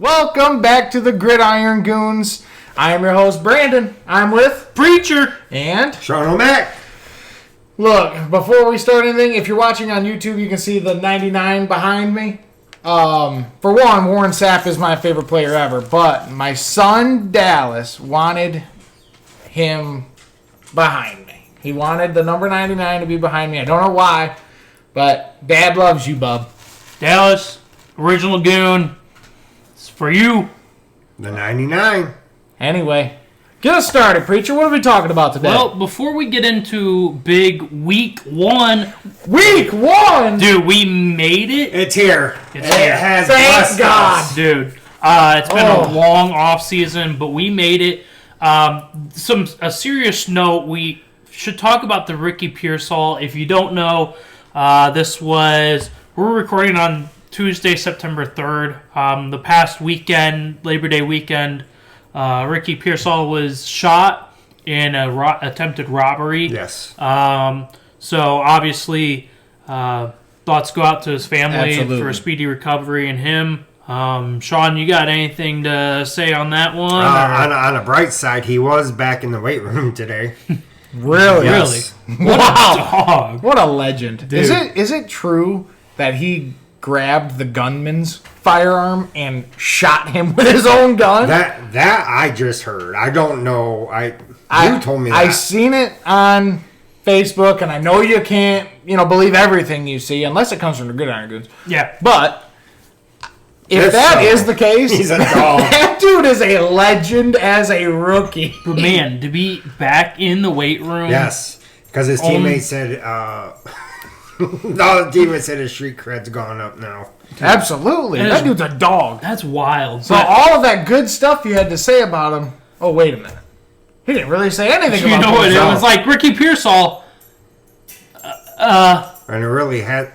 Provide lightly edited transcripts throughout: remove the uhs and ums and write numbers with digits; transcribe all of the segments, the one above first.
Welcome back to the Gridiron Goons. I am your host, Brandon. I'm with Preacher and Sean O'Mac. Look, before we start anything, if you're watching on YouTube, you can see the 99 behind me. For one, Warren Sapp is my favorite player ever, but my son, Dallas, wanted him behind me. He wanted the number 99 to be behind me. I don't know why, but Dad loves you, bub. Dallas, original goon. It's for you. The 99. Anyway, get us started, Preacher. What are we talking about today? Well, before we get into big week one, Week 1! dude, we made it. It's here. It's it here. has Thank blessed God. us. Dude, it's been a long off season, but we made it. A serious note, we should talk about the Ricky Pearsall. If you don't know, we're recording on Tuesday, September 3rd. The past weekend, Labor Day weekend, Ricky Pearsall was shot in a attempted robbery. Yes. So obviously, thoughts go out to his family Absolutely. for a speedy recovery and him. Sean, you got anything to say on that one? On a bright side, he was back in the weight room today. Really? Yes. Wow. Dog. What a legend. Dude. Is it true that he grabbed the gunman's firearm and shot him with his own gun? That I just heard. I don't know. You told me that. I seen it on Facebook, and I know you can't, believe everything you see unless it comes from the Gridiron Goons. Yeah. But if That's that so. is the case, He's a dog. that dude is a legend as a rookie. But man, to be back in the weight room. Yes. Because his teammate said, the teammate said his street cred's gone up now. Absolutely. And That dude's a dog. That's wild. So But all of that good stuff you had to say about him. Oh, wait a minute. He didn't really say anything you about know what? It himself. was like Ricky Pearsall. And it really had...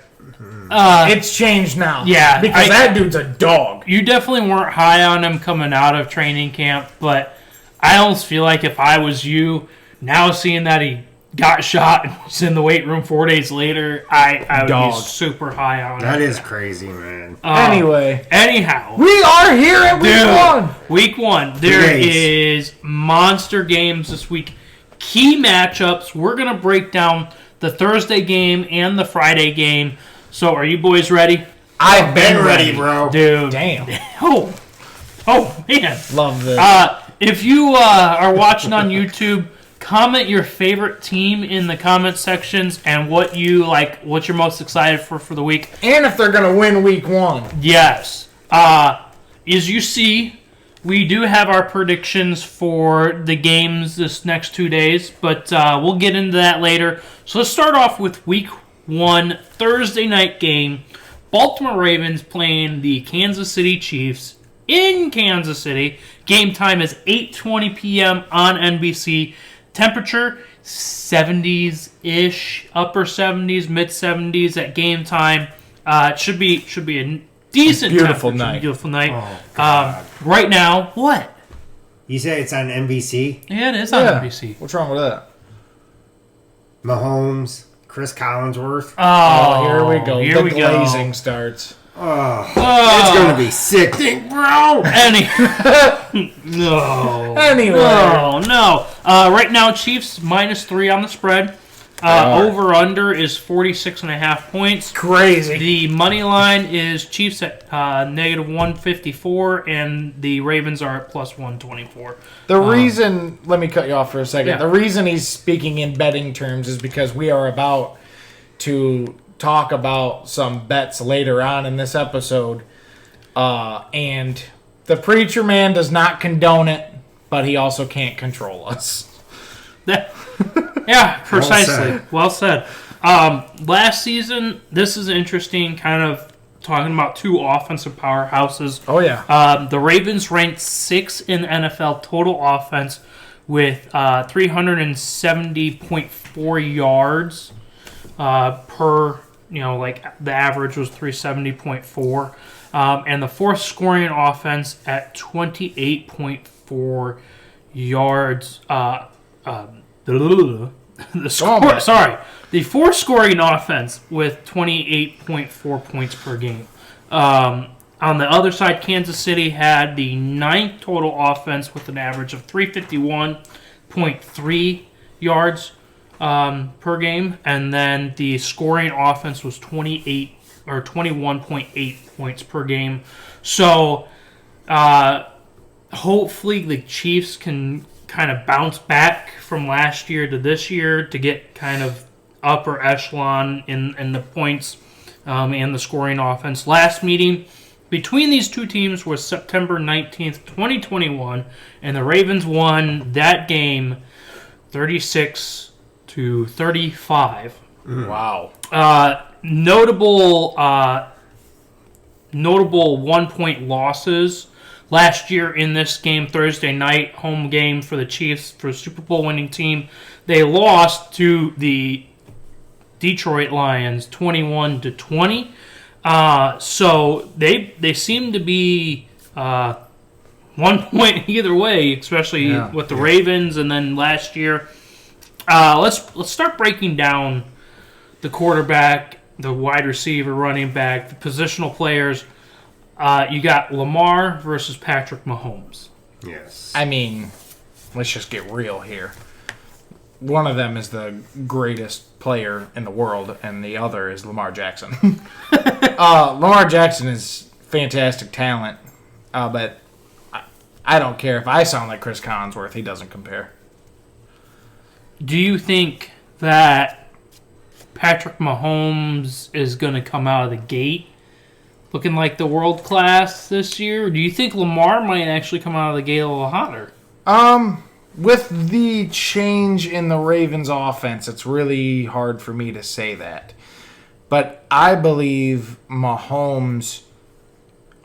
It's changed now. Yeah, Because that dude's a dog. You definitely weren't high on him coming out of training camp, but I almost feel like if I was you, now seeing that he got shot and was in the weight room 4 days later, I would Dog. be super high on That him. is crazy, man. Anyway. Anyhow. We are here at week 1. Week 1. There days. is monster games this week. Key matchups. We're going to break down the Thursday game and the Friday game. So are you boys ready? I've been ready, bro. Dude. Damn. Oh, man. Love this. If you are watching on YouTube, comment your favorite team in the comment sections and what you're most excited for the week. And if they're going to win week 1. Yes. As you see, we do have our predictions for the games this next 2 days, but we'll get into that later. So let's start off with week 1, Thursday night game. Baltimore Ravens playing the Kansas City Chiefs in Kansas City. Game time is 8:20 p.m. on NBC. Temperature 70s-ish, upper 70s, mid 70s at game time. It should be a decent Beautiful temperature. night. Beautiful night. Oh, God. Right now, what? You said it's on NBC? Yeah, it is on NBC. What's wrong with that? Mahomes, Chris Collinsworth. Oh, here we go. Here the we glazing starts. It's going to be sickening, bro. No. Anyway. No. Right now, Chiefs -3 on the spread. Over-under is 46.5 points. Crazy. The money line is Chiefs at -154, and the Ravens are at +124. The reason, let me cut you off for a second. Yeah. The reason he's speaking in betting terms is because we are about to talk about some bets later on in this episode. And the preacher man does not condone it, but he also can't control us. Yeah, precisely. Well said. Last season, this is interesting, kind of talking about two offensive powerhouses. Oh, yeah. The Ravens ranked 6th in the NFL total offense with 370.4 yards per, the average was 370.4. And the fourth scoring offense at 28.4 yards. The fourth scoring offense with 28.4 points per game. On the other side, Kansas City had the 9th total offense with an average of 351.3 yards per game, and then the scoring offense was 21.8 points per game. So hopefully the Chiefs can kind of bounce back from last year to this year to get kind of upper echelon in the points and the scoring offense. Last meeting between these two teams was September 19th, 2021, and the Ravens won that game 36-35. Wow. Notable 1-point losses last year in this game, Thursday night, home game for the Chiefs, for a Super Bowl winning team. They lost to the Detroit Lions 21-20. So they seem to be 1 point either way, especially with the Ravens, and then last year. Let's start breaking down the quarterback, the wide receiver, running back, the positional players. You got Lamar versus Patrick Mahomes. Yes. I mean, let's just get real here. One of them is the greatest player in the world, and the other is Lamar Jackson. Lamar Jackson is fantastic talent, but I don't care if I sound like Chris Collinsworth. He doesn't compare. Do you think that Patrick Mahomes is going to come out of the gate looking like the world class this year? Or do you think Lamar might actually come out of the gate a little hotter? With the change in the Ravens offense, it's really hard for me to say that. But I believe Mahomes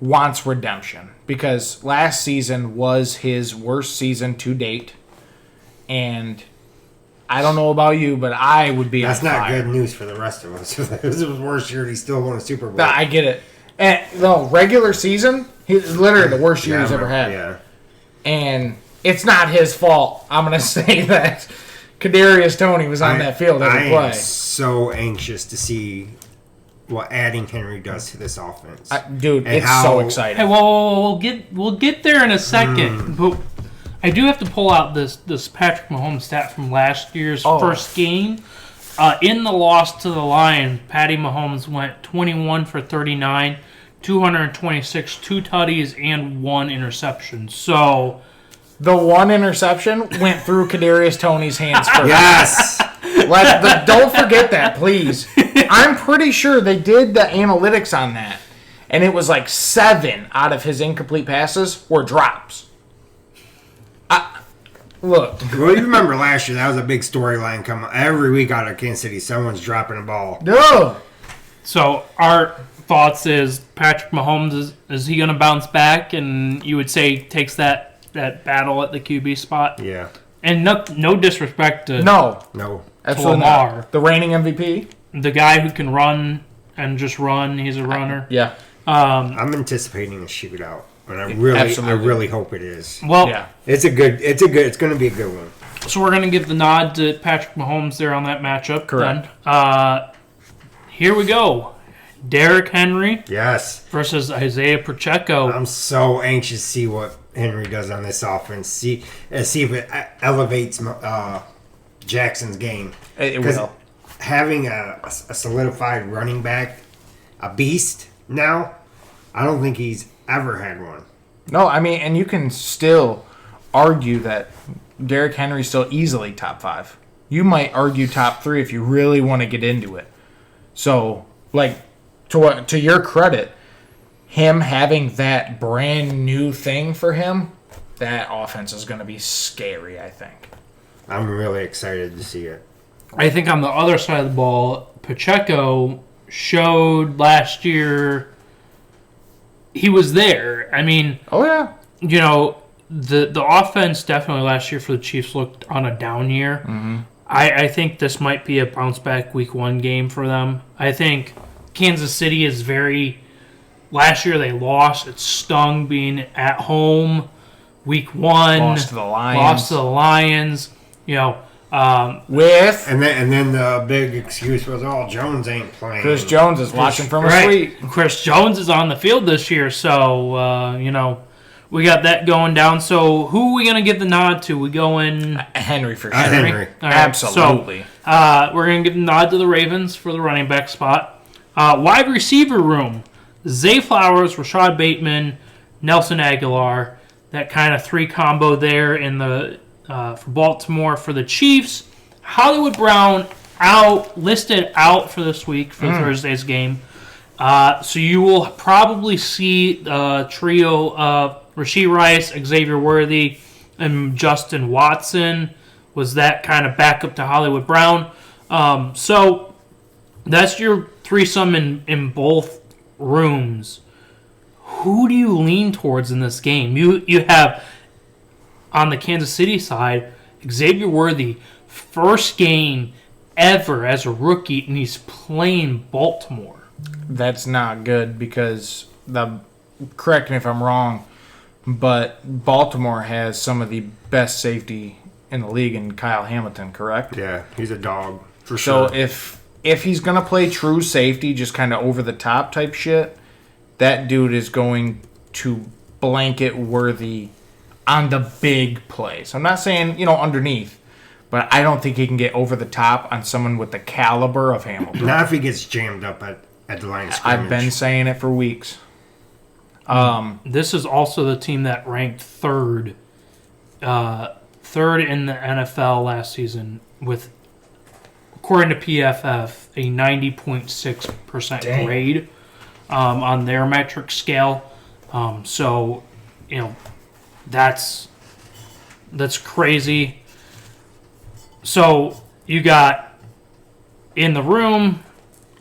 wants redemption because last season was his worst season to date. And I don't know about you, but I would be That's on not fire. good news for the rest of us. If it was his worst year, he still won a Super Bowl. I get it. And no, regular season, he's literally the worst year he's ever had. Yeah. And it's not his fault. I'm going to say that Kadarius Toney was on that field every play. I am so anxious to see what adding Henry does to this offense. Dude, And it's how- so exciting. Hey, well, we'll get there in a second. But I do have to pull out this Patrick Mahomes stat from last year's first game. In the loss to the Lions, Patty Mahomes went 21 for 39, 226, 2 tutties, and 1 interception. So The one interception went through Kadarius Toney's hands first. Yes. Don't forget that, please. I'm pretty sure they did the analytics on that, and it was like 7 out of his incomplete passes were drops. Look. Well, you remember last year, that was a big storyline coming. Every week out of Kansas City, someone's dropping a ball. No. So our thoughts is Patrick Mahomes, is he going to bounce back? And you would say takes that battle at the QB spot? Yeah. And no disrespect to No. Absolutely Lamar. not. The reigning MVP? The guy who can run and just run. He's a runner. Yeah. I'm anticipating a shootout, and I really hope it is. Well, Yeah. It's going to be a good one. so we're going to give the nod to Patrick Mahomes there on that matchup. Correct. Then. Here we go. Derrick Henry Yes. versus Isaiah Pacheco. I'm so anxious to see what Henry does on this offense. See if it elevates Jackson's game. It 'Cause will. having a solidified running back, a beast now, I don't think he's ever had one. No, I mean, and you can still argue that Derrick Henry's still easily top 5. You might argue top 3 if you really want to get into it. So, like, to your credit, him having that brand new thing for him, that offense is going to be scary, I think. I'm really excited to see it. I think on the other side of the ball, Pacheco showed last year he was there. I mean, Oh, yeah. you know, the offense definitely last year for the Chiefs looked on a down year. Mm-hmm. I think this might be a bounce back week 1 game for them. I think Kansas City is very. Last year they lost. It stung being at home. Week 1 Lost to the Lions. Lost to the Lions. You know, With And then the big excuse was, "Oh, Jones ain't playing." Chris Jones is watching from a Right. suite. Chris Jones is on the field this year, so we got that going down. So who are we gonna give the nod to? We going Henry for sure. Henry. All right, Absolutely. So, we're gonna give the nod to the Ravens for the running back spot. Wide receiver room: Zay Flowers, Rashad Bateman, Nelson Aguilar. That kind of three combo there in the for Baltimore. For the Chiefs, Hollywood Brown listed out for this week for Thursday's game. So you will probably see a trio of Rashee Rice, Xavier Worthy, and Justin Watson. Was that kind of backup to Hollywood Brown? So that's your threesome in both rooms. Who do you lean towards in this game? You have on the Kansas City side, Xavier Worthy, first game ever as a rookie, and he's playing Baltimore. That's not good because correct me if I'm wrong, but Baltimore has some of the best safety in the league in Kyle Hamilton, correct? Yeah, he's a dog for So sure. if he's gonna play true safety, just kind of over the top type shit, that dude is going to blanket Worthy on the big plays. I'm not saying underneath, but I don't think he can get over the top on someone with the caliber of Hamilton. Not if he gets jammed up at the line of scrimmage. I've been saying it for weeks. This is also the team that ranked third in the NFL last season with, according to PFF, a 90.6% Dang. grade on their metric scale. So, that's crazy. So you got in the room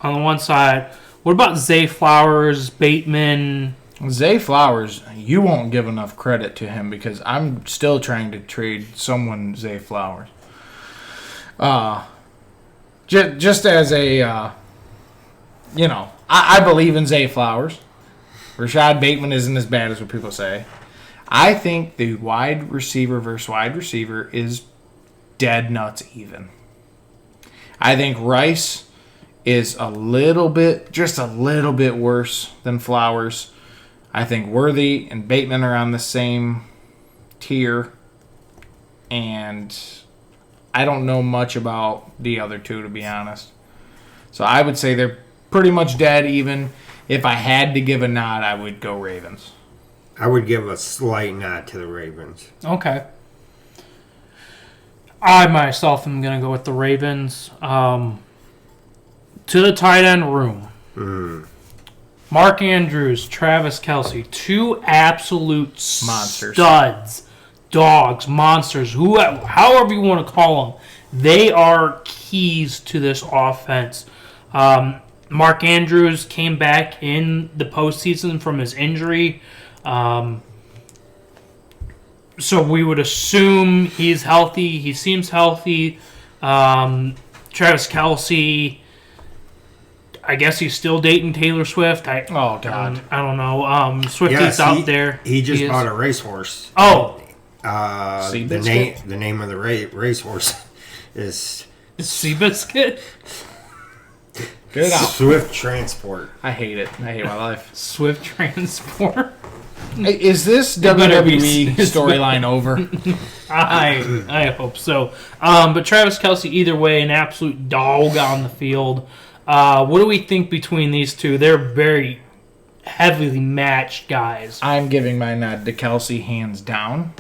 on the one side. What about Zay Flowers, Bateman? Zay Flowers, you won't give enough credit to him because I'm still trying to trade someone Zay Flowers. Just as a, I believe in Zay Flowers. Rashad Bateman isn't as bad as what people say. I think the wide receiver versus wide receiver is dead nuts even. I think Rice is just a little bit worse than Flowers. I think Worthy and Bateman are on the same tier. And I don't know much about the other two, to be honest. So I would say they're pretty much dead even. If I had to give a nod, I would go Ravens. I would give a slight nod to the Ravens. Okay. I myself am going to go with the Ravens. To the tight end room. Mark Andrews, Travis Kelce, two absolute Monsters. studs, dogs, monsters, however you want to call them. They are keys to this offense. Mark Andrews came back in the postseason from his injury. So we would assume he's healthy. He seems healthy. Travis Kelce, I guess he's still dating Taylor Swift. Oh, God. I don't know. Swift Yes, is out there. He just is. bought a racehorse. Oh, See, The biscuit? name of the racehorse is Seabiscuit? Get it out. Swift Transport. I hate it. I hate my life. Swift Transport? Hey, is this better be- WWE storyline over? I hope so. But Travis Kelce, either way, an absolute dog on the field. What do we think between these two? They're very heavily matched guys. I'm giving my nod to Kelsey hands down.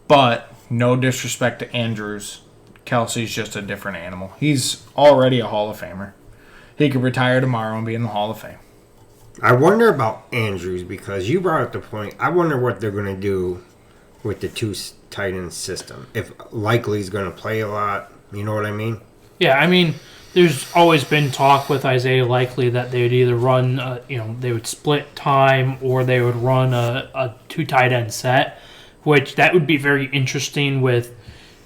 But no disrespect to Andrews. Kelsey's just a different animal. He's already a Hall of Famer. He could retire tomorrow and be in the Hall of Fame. I wonder about Andrews because you brought up the point. I wonder what they're going to do with the two tight end system. If Likely's going to play a lot, you know what I mean? Yeah, I mean, there's always been talk with Isaiah Likely that they would either run, they would split time or they would run a two tight end set, which that would be very interesting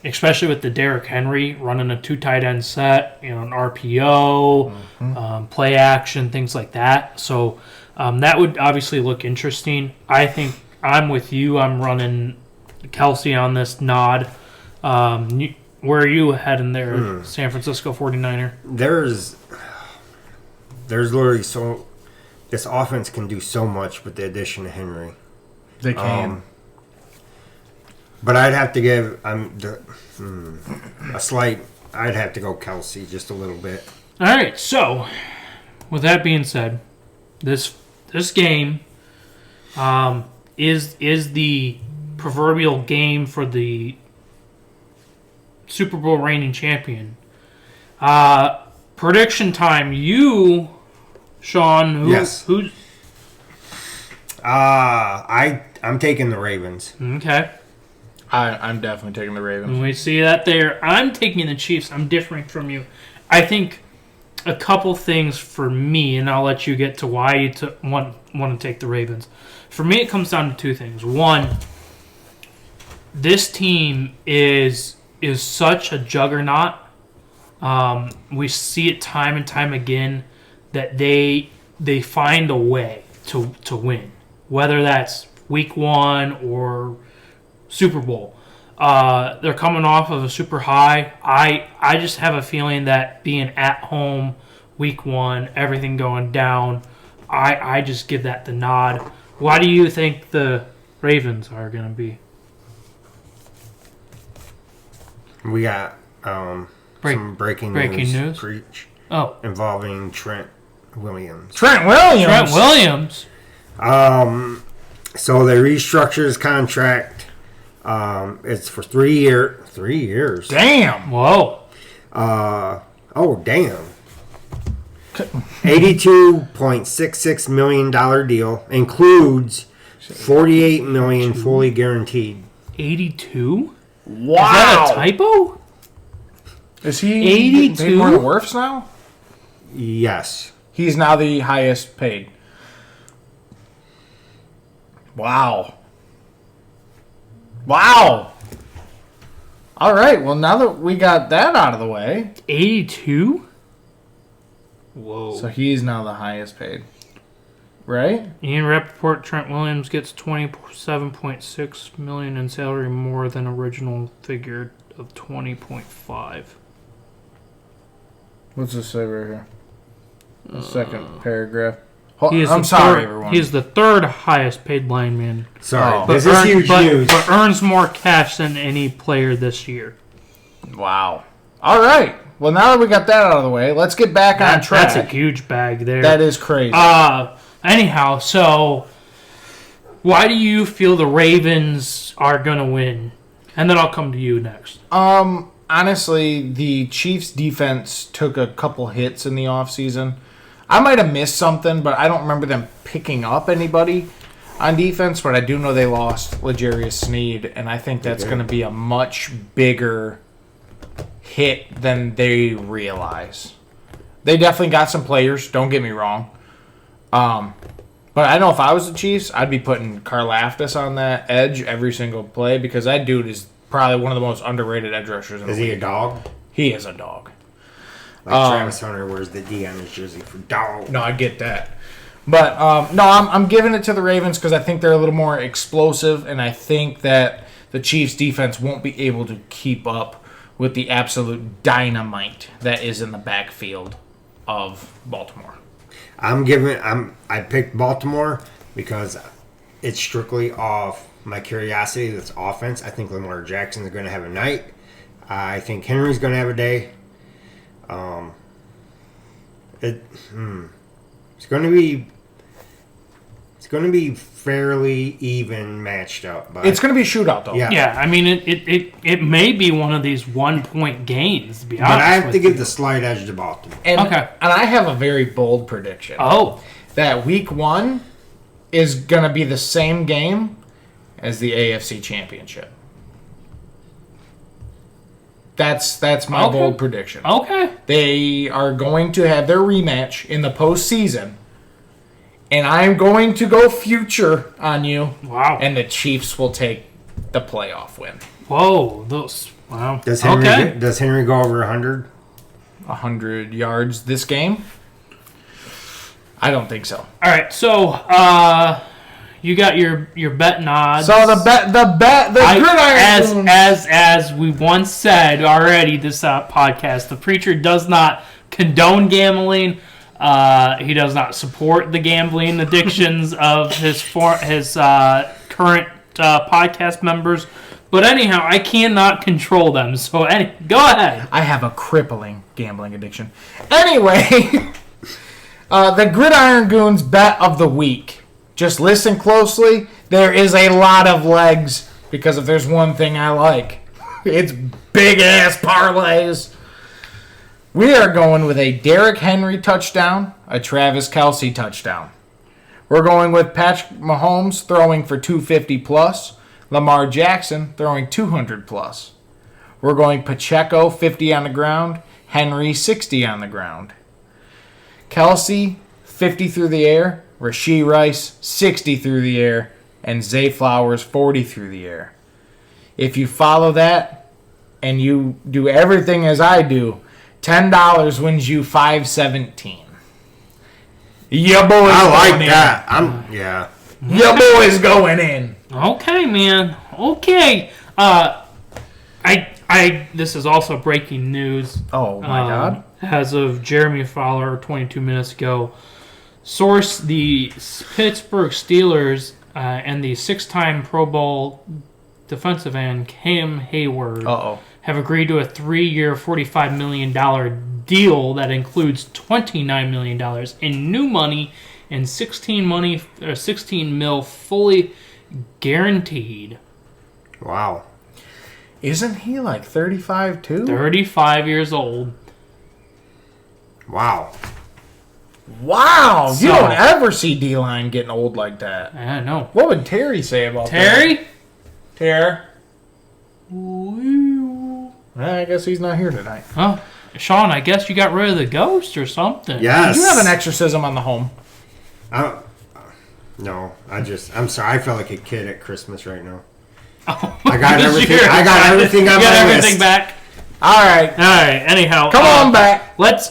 especially with the Derrick Henry running a two tight end set, an RPO, play action, things like that. So that would obviously look interesting. I think I'm with you. I'm running Kelce on this nod. Where are you heading there, San Francisco 49er? There's literally so. This offense can do so much with the addition of Henry. They can. But I'd have to give a slight. I'd have to go Kelsey just a little bit. All right. So, with that being said, this game is the proverbial game for the Super Bowl reigning champion. Prediction time. You, Sean. Yes. Who? I'm taking the Ravens. Okay. I'm definitely taking the Ravens. We see that there. I'm taking the Chiefs. I'm differing from you. I think a couple things for me, and I'll let you get to why you want to take the Ravens. For me, it comes down to two things. One, this team is such a juggernaut. We see it time and time again that they find a way to win, whether that's week 1 or Super Bowl. They're coming off of a super high. I just have a feeling that being at home week 1, everything going down, I just give that the nod. Why do you think the Ravens are going to be? We got some breaking news. Preach. Oh. Involving Trent Williams. Trent Williams. Trent Williams. So they restructured his contract. It's for 3 years. 3 years. Damn. Whoa. Oh, damn. $82.66 million deal includes $48 million fully guaranteed. 82? Wow. Is that a typo? Is he 82? paid more than Wirfs now? Yes. He's now the highest paid. Wow. Wow. All right. Well, now that we got that out of the way, 82? Whoa. so he's now the highest paid. Right? Ian Rappaport, Trent Williams gets $27.6 million in salary, more than original figure of $20.5. What's this say right here? The second paragraph. I'm sorry, everyone. He's the third highest paid lineman. Sorry. Oh. This is huge news. But earns more cash than any player this year. Wow. All right. Well, now that we got that out of the way, let's get back on track. That's a huge bag there. That is crazy. Anyhow, so why do you feel the Ravens are going to win? And then I'll come to you next. Honestly, the Chiefs' defense took a couple hits in the offseason. I might have missed something, but I don't remember them picking up anybody on defense. But I do know they lost L'Jarius Sneed, and I think that's going to be a much bigger hit than they realize. They definitely got some players, don't get me wrong. But I know if I was the Chiefs, I'd be putting Karlaftis on that edge every single play because that dude is probably one of the most underrated edge rushers in the league. Is he a dog? He is a dog. Like Travis Hunter wears the D on his jersey for dog. No, I get that. But, no, I'm giving it to the Ravens because I think they're a little more explosive, and I think that the Chiefs' defense won't be able to keep up with the absolute dynamite that is in the backfield of Baltimore. I picked Baltimore because it's strictly off my curiosity. That's offense. I think Lamar Jackson is going to have a night. I think Henry's going to have a day. It's going to be fairly even matched up. But It's going to be a shootout, though. Yeah. Yeah, I mean, it may be one of these 1-point games, to be honest. But I have with to give you. the slight edge to Baltimore. And, Okay. And I have a very bold prediction. Oh, That week 1 is going to be the same game as the AFC Championship. That's my Okay. bold prediction. okay. They are going to have their rematch in the postseason. And I'm going to go future on you. Wow. And the Chiefs will take the playoff win. Whoa, those. Wow. Does Henry Okay. does Henry go over 100? 100 yards this game? I don't think so. All right, so you got your betting odds. So the gridiron. As we once said already, this podcast, the preacher does not condone gambling. He does not support the gambling addictions of his current podcast members. But anyhow, I cannot control them. So go ahead. I have a crippling gambling addiction. Anyway, the Gridiron Goons bet of the week. Just listen closely. There is a lot of legs because if there's one thing I like, it's big-ass parlays. We are going with a Derrick Henry touchdown, a Travis Kelce touchdown. We're going with Patrick Mahomes throwing for 250 plus, Lamar Jackson throwing 200 plus. We're going Pacheco 50 on the ground, Henry 60 on the ground. Kelce 50 through the air, Rashee Rice 60 through the air, and Zay Flowers 40 through the air. If you follow that and you do everything as I do, $10 wins you $517. Your boy's I going like in. that. Yeah. Your boy's going in. Okay, man. Okay. This is also breaking news. Oh my God. As of Jeremy Fowler 22 minutes ago. Source: the Pittsburgh Steelers and the 6-time Pro Bowl defensive end Cam Hayward have agreed to a 3-year, $45 million deal that includes $29 million in new money and 16 mil fully guaranteed. Wow. Isn't he like 35 too? 35 years old. Wow. Wow. You So- don't ever see D-line getting old like that. I know. What would Terry say about that? Terry? Terry? I guess he's not here tonight. Oh, Sean, I guess you got rid of the ghost or something. Yes. Did you have an exorcism on the home? No, I'm sorry. I feel like a kid at Christmas right now. Oh, I got because everything. you're I got excited. everything on You got my everything list. back. All right. All right. Anyhow, Come on back. Let's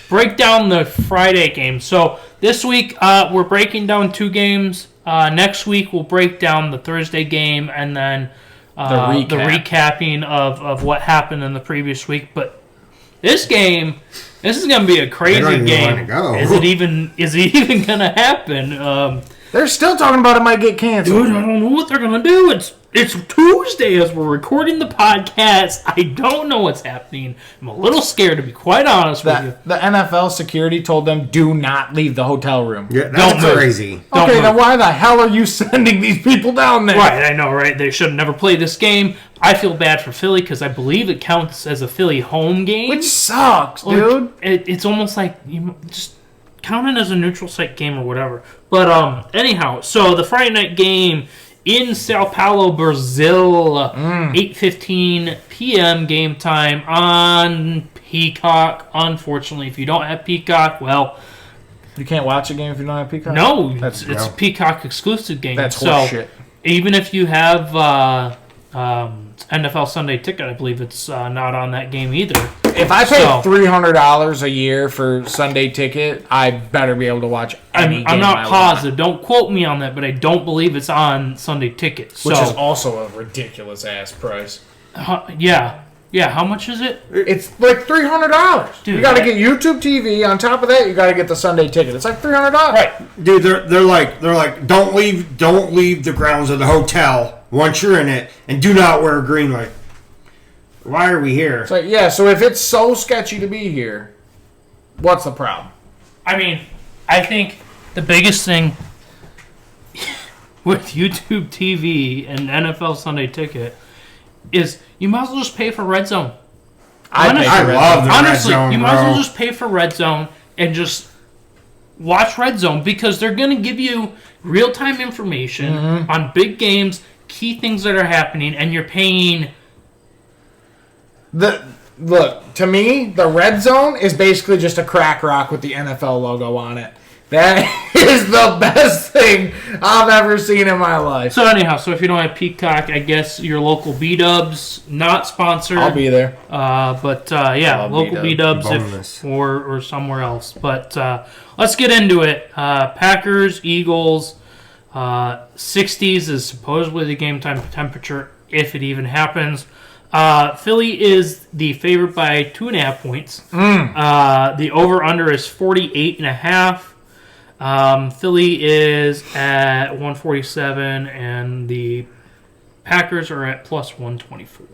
break down the Friday game. So this week we're breaking down 2 games. Next week we'll break down the Thursday game and then the recapping of what happened in the previous week. But this game, this is going to be a crazy don't even game. wanna go. Is it even going to happen? They're still talking about it might get canceled. Dude, I don't know what they're going to do. It's Tuesday as we're recording the podcast. I don't know what's happening. I'm a little scared, to be quite honest with you. The NFL security told them do not leave the hotel room. Yeah, Don't that's move. crazy. Don't Okay, move. then why the hell are you sending these people down there? Right, I know, right? They should have never played this game. I feel bad for Philly because I believe it counts as a Philly home game. Which sucks, Or dude. It's almost like you just count it as a neutral site game or whatever. But anyhow, so the Friday night game in Sao Paulo, Brazil, 8:15 p.m. game time on Peacock. Unfortunately, if you don't have Peacock, well, You can't watch a game if you don't have Peacock? no, That's- it's no. Peacock exclusive game. That's so horseshit. even if you have NFL Sunday Ticket, I believe it's not on that game either. If I pay So- $300 a year for Sunday Ticket, I better be able to watch any game I'm I not want. positive. Don't quote me on that, but I don't believe it's on Sunday Ticket. So, Which is also a ridiculous ass price. yeah. How much is it? It's like $300. Dude, You got to get YouTube TV. On top of that, you got to get the Sunday Ticket. It's like $300. Right. Dude, they're like don't leave the grounds of the hotel once you're in it, and do not wear a green light. Why are we here? It's like, yeah, so if it's so sketchy to be here, what's the problem? I mean, I think the biggest thing with YouTube TV and NFL Sunday Ticket is you might as well just pay for Red Zone. I pay I for Red love Zone. the Red Honestly, Zone, you might as bro. well just pay for Red Zone and just watch Red Zone because they're going to give you real-time information on big games, key things that are happening, and you're paying... Look, to me, the Red Zone is basically just a crack rock with the NFL logo on it. That is the best thing I've ever seen in my life. So anyhow, so if you don't have Peacock, I guess your local B-Dubs, not sponsored. I'll be there. But yeah, love local B-Dubs. B-Dubs Bonus. or somewhere else. But let's get into it. Packers, Eagles. 60s is supposedly the game time temperature, if it even happens. Philly is the favorite by 2.5 points. The over-under is 48.5. Philly is at 147, and the Packers are at plus 124.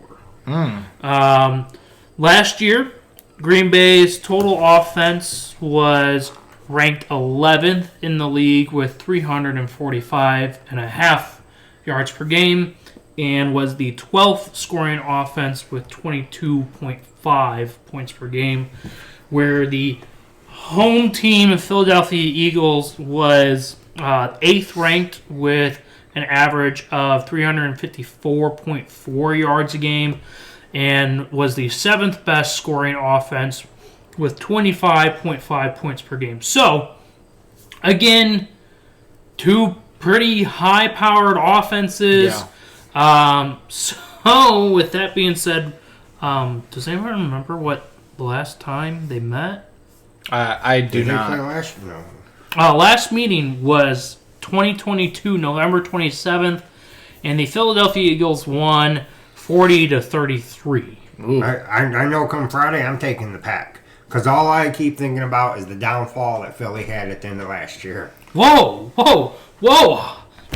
Last year, Green Bay's total offense was ranked 11th in the league with 345.5 yards per game, and was the 12th scoring offense with 22.5 points per game, where the home team of Philadelphia Eagles was 8th ranked with an average of 354.4 yards a game, and was the 7th best scoring offense with 25.5 points per game. So, again, two pretty high-powered offenses. Yeah. So, with that being said, does anyone remember what the last time they met? I do Did they play not. last year? No. Last meeting was 2022, November 27th, and the Philadelphia Eagles won 40-33. I know come Friday, I'm taking the Pack. Because all I keep thinking about is the downfall that Philly had at the end of last year. Whoa!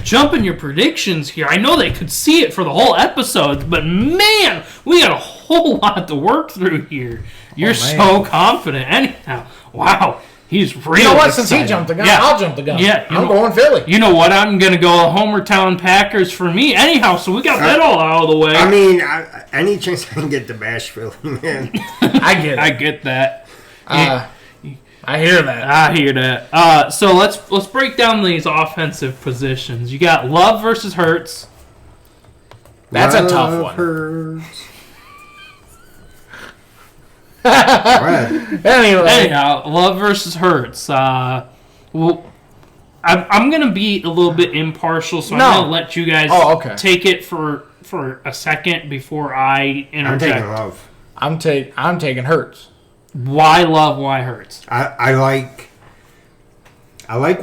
Jumping your predictions here. I know they could see it for the whole episode, but man, we got a whole lot to work through here. You're so confident. Anyhow, wow, he's really You know what? excited. Since he jumped the gun, Yeah. I'll jump the gun. Yeah, I'm going Philly. You know what? I'm going to go Homertown Packers for me. Anyhow, so we got that all out of the way. I mean, any chance I can get to bash Philly, man. I get it. I get that. I hear that. I hear that. So let's break down these offensive positions. You got Love versus Hurts. That's a tough one. Hurts. Go ahead. Anyway. Anyhow, Love versus Hurts. Well, I'm going to be a little bit impartial, so I'm going to let you guys take it for a second before I interject. I'm taking Love. I'm taking Hurts. Why Love? Why Hurts? I like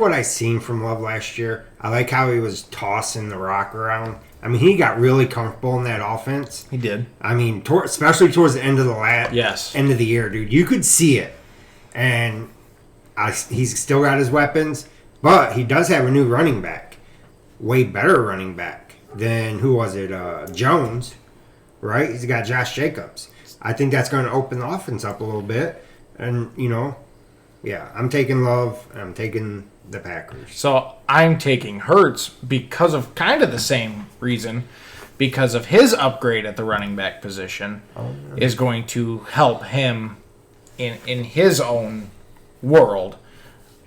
what I seen from Love last year. I like how he was tossing the rock around. I mean, he got really comfortable in that offense. He did. I mean, especially towards the end of the end of the year, dude. You could see it, and he's still got his weapons, but he does have a new running back, way better running back than who was it? Jones, right? He's got Josh Jacobs. I think that's going to open the offense up a little bit. And, yeah, I'm taking Love, and I'm taking the Packers. So I'm taking Hurts because of kind of the same reason, because of his upgrade at the running back position is going to help him in his own world.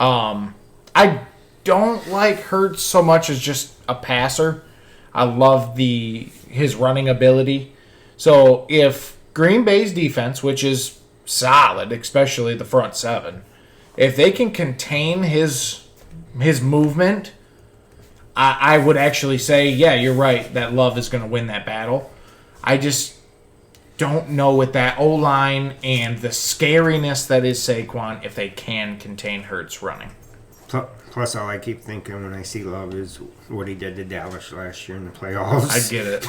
I don't like Hurts so much as just a passer. I love his running ability. So if Green Bay's defense, which is solid, especially the front seven, if they can contain his movement, I would actually say, yeah, you're right, that Love is going to win that battle. I just don't know with that O-line and the scariness that is Saquon if they can contain Hurts running. Plus, all I keep thinking when I see Love is what he did to Dallas last year in the playoffs. I get it.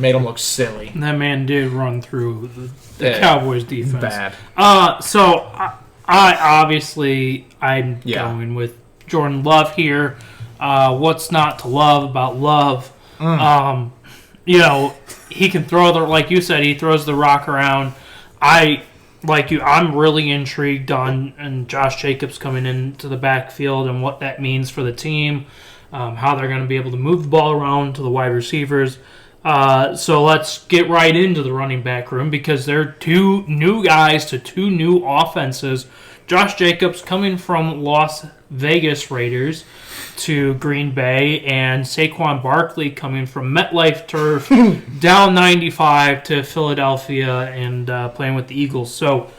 Made him look silly. That man did run through the Cowboys defense. Bad. So I'm going with Jordan Love here. What's not to love about Love? He can throw like you said, he throws the rock around. I'm really intrigued on Josh Jacobs coming into the backfield and what that means for the team, how they're going to be able to move the ball around to the wide receivers. So let's get right into the running back room because they're two new guys to two new offenses. Josh Jacobs coming from Las Vegas Raiders to Green Bay, and Saquon Barkley coming from MetLife Turf down 95 to Philadelphia and playing with the Eagles. So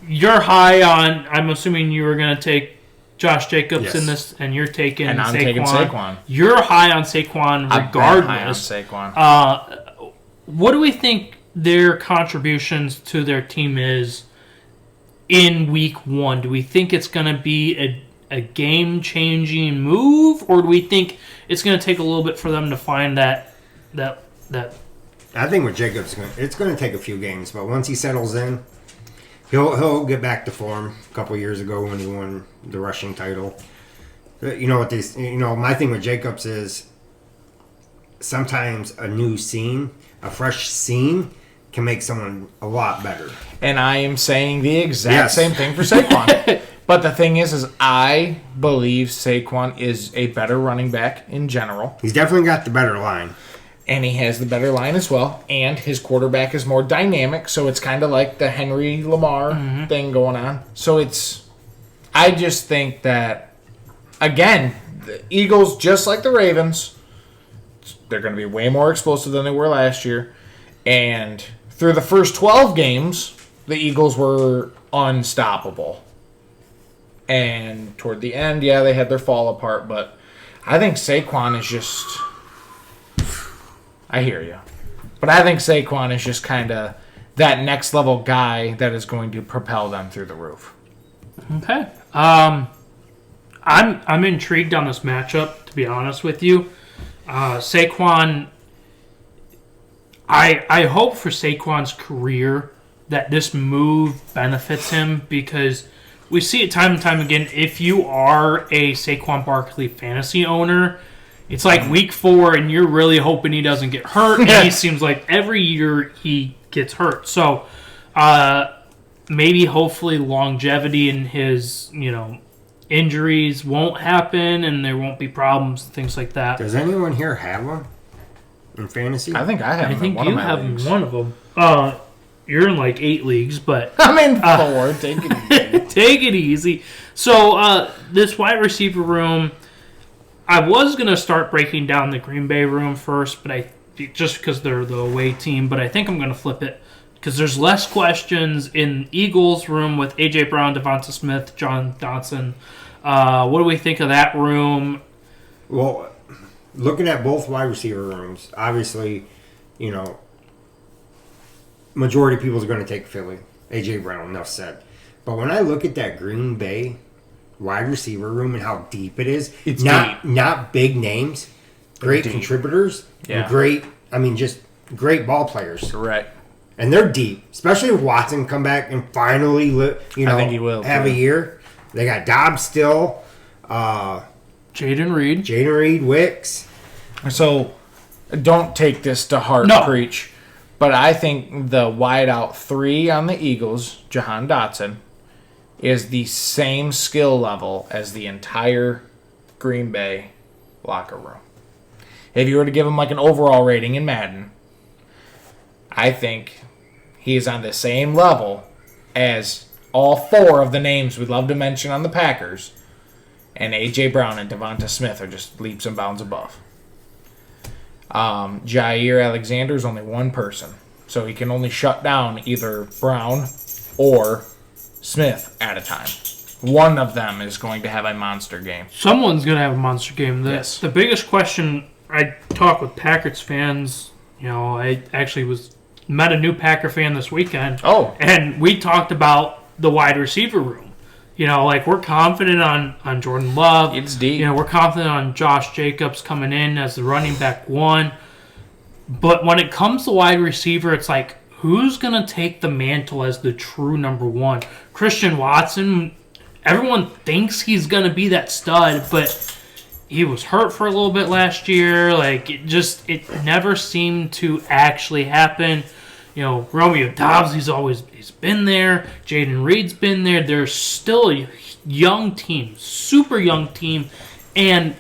you're high on, I'm assuming you were going to take Josh Jacobs in this, and you're taking and I'm Saquon. taking Saquon. You're high on Saquon regardless. I'm high on Saquon. What do we think their contributions to their team is in week one? Do we think it's going to be a game-changing move, or do we think it's going to take a little bit for them to find that? I think with Jacobs, it's going to take a few games, but once he settles in, he'll get back to form. A couple years ago when he won the rushing title, you know what this? You know, my thing with Jacobs is sometimes a new scene, a fresh scene, can make someone a lot better. And I am saying the exact same thing for Saquon. But the thing is I believe Saquon is a better running back in general. He's definitely got the better line. And he has the better line as well. And his quarterback is more dynamic, so it's kind of like the Henry Lamar thing going on. So I just think that, again, the Eagles, just like the Ravens, they're going to be way more explosive than they were last year. And through the first 12 games, the Eagles were unstoppable. And toward the end, they had their fall apart. But I think Saquon is just... I hear you. But I think Saquon is just kind of that next level guy that is going to propel them through the roof. Okay. I'm intrigued on this matchup, to be honest with you. Saquon, I hope for Saquon's career that this move benefits him, because we see it time and time again. If you are a Saquon Barkley fantasy owner, it's like week 4 and you're really hoping he doesn't get hurt. And he seems like every year he gets hurt. So maybe hopefully longevity in his, injuries won't happen and there won't be problems and things like that. Does anyone here have one in fantasy? I think I have. I think you have one of them. You're in like 8 leagues, but I'm in 4. Take it easy. Take it easy. So this wide receiver room, I was gonna start breaking down the Green Bay room first, but just because they're the away team, but I think I'm gonna flip it because there's less questions in Eagles room with A.J. Brown, Devonta Smith, John Dotson. What do we think of that room? Well, looking at both wide receiver rooms, obviously, majority of people are going to take Philly. A.J. Brown, enough said. But when I look at that Green Bay wide receiver room and how deep it is, it's not big names, great contributors, and just great ball players. Correct. And they're deep, especially if Watson come back and finally, I think he will have a year. They got Dobbs still, Jaden Reed, Wicks. So don't take this to heart, preach. But I think the wideout 3 on the Eagles, Jahan Dotson, is the same skill level as the entire Green Bay locker room. If you were to give him like an overall rating in Madden, I think he is on the same level as all 4 of the names we love to mention on the Packers, and A.J. Brown and Devonta Smith are just leaps and bounds above. Jair Alexander is only one person, so he can only shut down either Brown or Smith at a time. One of them is going to have a monster game. Someone's going to have a monster game. Yes. The biggest question, I talk with Packers fans. I actually met a new Packer fan this weekend. Oh. And we talked about the wide receiver room. We're confident on Jordan Love. It's deep. We're confident on Josh Jacobs coming in as the running back 1. But when it comes to wide receiver, it's like, who's going to take the mantle as the true number 1? Christian Watson, everyone thinks he's going to be that stud, but he was hurt for a little bit last year. It never seemed to actually happen. Romeo Dobbs, he's been there. Jaden Reed's been there. They're still a young team, super young team, and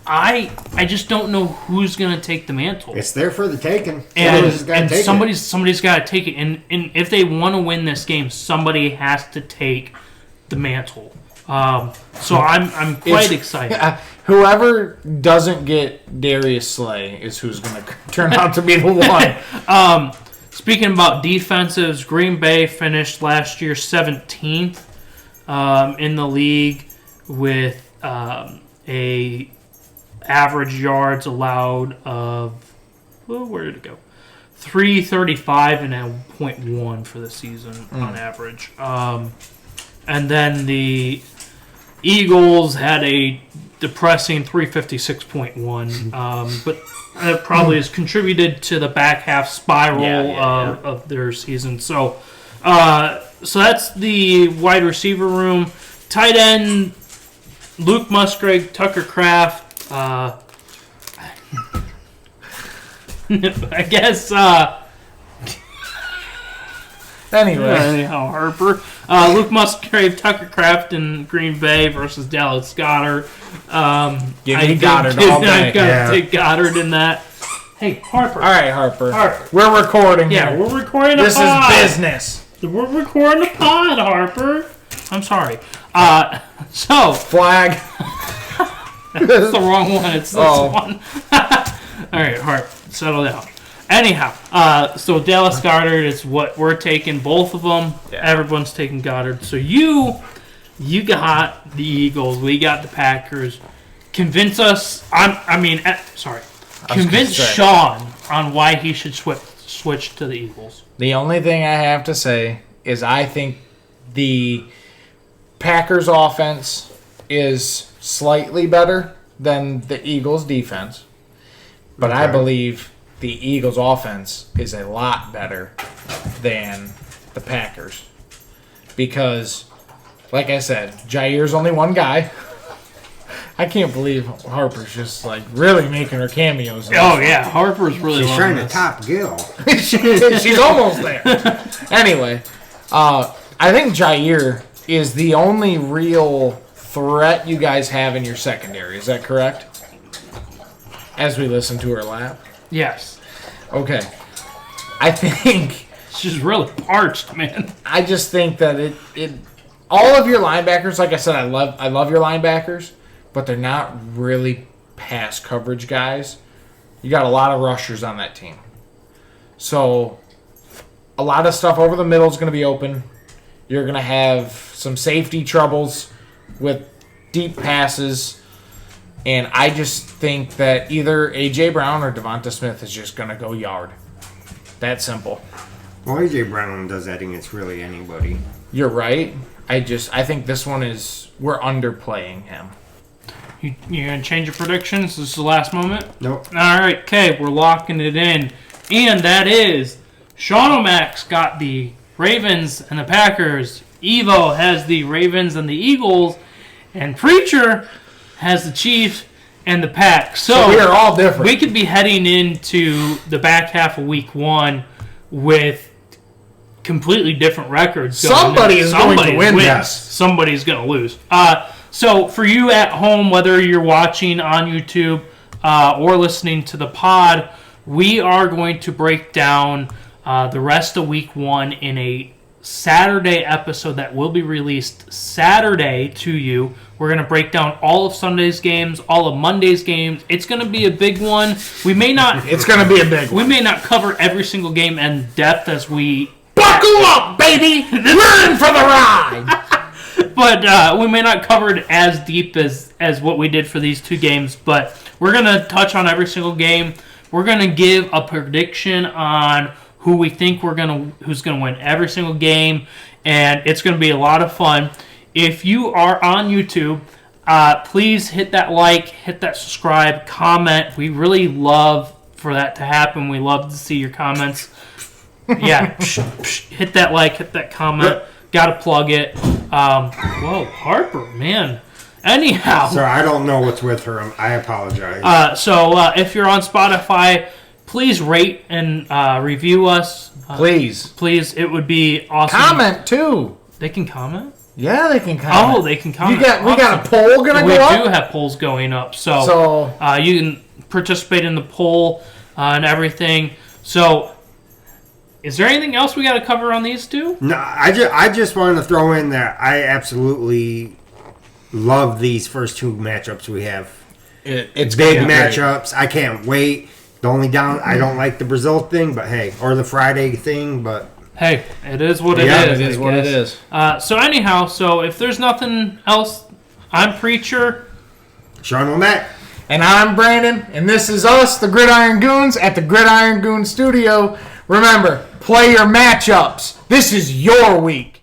I just don't know who's going to take the mantle. It's there for the taking. And somebody's got to take it. And if they want to win this game, somebody has to take the mantle. So I'm quite excited. Whoever doesn't get Darius Slay is who's going to turn out to be the one. Speaking about defensives, Green Bay finished last year 17th in the league with a average yards allowed of, where did it go? 335 and a 0.1 for the season on average. And then the Eagles had a depressing 356.1, but that probably has contributed to the back half spiral of their season. So that's the wide receiver room. Tight end, Luke Musgrave, Tucker Kraft. I guess. Anyhow, Harper. Luke Musgrave, Tucker Kraft in Green Bay versus Dallas Goedert. Give me Goddard all day. I've got to take Goddard in that. Hey, Harper. All right, Harper. We're recording Yeah, here. we're recording a This pod. is business. We're recording a pod, Harper. I'm sorry. So. Flag. That's the wrong one. It's this one. All right, Harp, settle down. Anyhow, so Dallas Goedert is what we're taking, both of them. Yeah. Everyone's taking Goddard. So you got the Eagles. We got the Packers. Convince us. Convince Sean on why he should switch to the Eagles. The only thing I have to say is I think the Packers offense is slightly better than the Eagles defense. But I believe the Eagles offense is a lot better than the Packers. Because, like I said, Jair's only one guy. I can't believe Harper's just like really making her cameos. Oh, yeah. Harper's really She's trying to top Gil. She's almost there. Anyway, I think Jair is the only real threat you guys have in your secondary. Is that correct? As we listen to her laugh? Yes. Okay. I think... She's really parched, man. I just think that it all of your linebackers, like I said, I love your linebackers, but they're not really pass coverage guys. You got a lot of rushers on that team. So, a lot of stuff over the middle is going to be open. You're going to have some safety troubles with deep passes. And I just think that either A.J. Brown or Devonta Smith is just going to go yard. That simple. Well, A.J. Brown does that against really anybody. You're right. I think this one is... We're underplaying him. You going to change your predictions? This is the last moment? Nope. All right, okay. We're locking it in. And that is... Sean O'Max got the Ravens and the Packers. Evo has the Ravens and the Eagles. And Preacher... has the Chiefs and the Packs. So we are all different. We could be heading into the back half of Week 1 with completely different records. Somebody is going to win this. Somebody's going to lose. So for you at home, whether you're watching on YouTube or listening to the pod, we are going to break down the rest of Week 1 in a Saturday episode that will be released Saturday to you. We're going to break down all of Sunday's games, all of Monday's games. It's going to be a big one. We may not... It's going to be a big one. We may not cover every single game in depth as we... Buckle up, baby! We're in for the ride! But we may not cover it as deep as what we did for these two games. But we're going to touch on every single game. We're going to give a prediction on who we think who's going to win every single game. And it's going to be a lot of fun. If you are on YouTube, please hit that like, hit that subscribe, comment. We really love for that to happen. We love to see your comments. Yeah, hit that like, hit that comment. Got to plug it. Whoa, Harper, man. Anyhow. Sorry, I don't know what's with her. I apologize. So if you're on Spotify, please rate and review us. Please. Please, it would be awesome. Comment, too. They can comment? Yeah, they can comment. Oh, they can comment. We got a poll going to go up? We do have polls going up. So you can participate in the poll and everything. So, is there anything else we got to cover on these two? No, I just wanted to throw in that I absolutely love these first two matchups we have. It's big matchups. I can't wait. The only I don't like the Brazil thing, but hey, or the Friday thing, but... Hey, it is what it is. It is what it is. So anyhow, if there's nothing else, I'm Preacher. Sean O'Mac. And I'm Brandon, and this is us, the Gridiron Goons, at the Gridiron Goon Studio. Remember, play your matchups. This is your week.